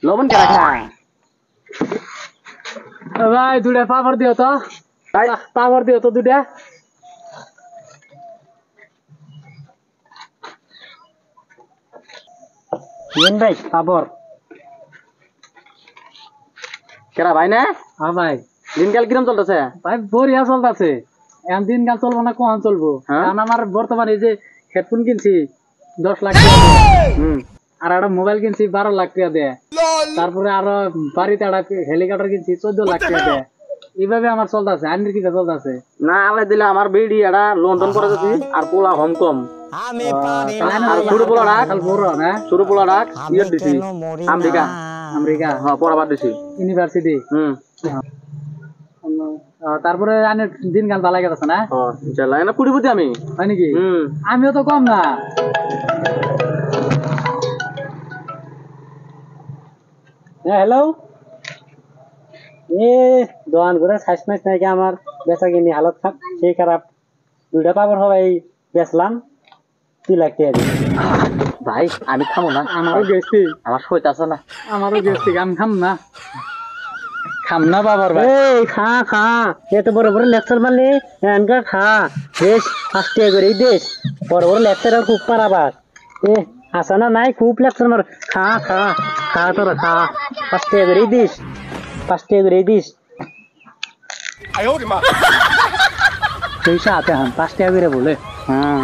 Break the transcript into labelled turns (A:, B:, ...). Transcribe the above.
A: লবণ কে রাখা
B: ভাই দুটা পাপড় দিও তো
A: ভাই
B: পাপড় দিও তো দুটা
A: দিন ভাই
B: পাপড়
A: কেরা ভাই না
B: হ্যাঁ ভাই
A: দিনকাল কিরম চলতেছে
B: ভাই বড়িয়া চলতেছে এখন দিনকাল চলবো না কখন চলবো
A: হ্যাঁ?
B: কারণ আমার বর্তমানে এই যে হেডফোন কিনছি 10 লাখ টাকা দিয়ে
A: হুম
B: আর একটা মোবাইল কিনছি 12 লাখ টাকা দিয়ে তারপরে আরো বাড়িতে একটা হেলিকপ্টার কিনছি 14 লাখ টাকা দিয়ে এইভাবে আমার চলতেছে আইনের কিভাবে চলতেছে
A: না আলে দিলে আমার বেডি এটা লন্ডন করে যাচ্ছি আর পোলা হংকং আর ছোট পোলা ডাক
B: বড় না
A: ছোট পোলা ডাক ইয়ে দিছি আমেরিকা
B: আমেরিকা
A: হ্যাঁ পড়াবার দিছি
B: ইউনিভার্সিটি
A: হুম
B: তারপরে আইনের দিনকাল ভালো গেছে না
A: ও ইনশাআল্লাহ না কুড়িপতি আমি
B: হয় নাকি
A: হুম
B: আমিও তো কম না হ্যালো এ দোকান করে খাইস মাইস নাকি আমার বেচা কিনি হালত সেই খারাপ দুইটা পাবর হবাই বেচলাম 2 লাখ টাকা দিয়ে
A: ভাই আমি খামো না
B: আমারও গেছি
A: আমার সইতে আছে না
B: আমারও গেছি আমি খাম না বাবার ভাই এই খা খা এত বড় বড় লেকচার মারলে এনকা খা বেশ ফার্স্ট টাকা করে দেশ বড় বড় লেকচার আর খুব পারাবার এ হাসানা নাই খুব লেকচার মার খা খা খা তোরা খা 5 টাকা করে দিস 5 টাকা করে দিস पैसा आते हैं 5 টাকা করে বলে হ্যাঁ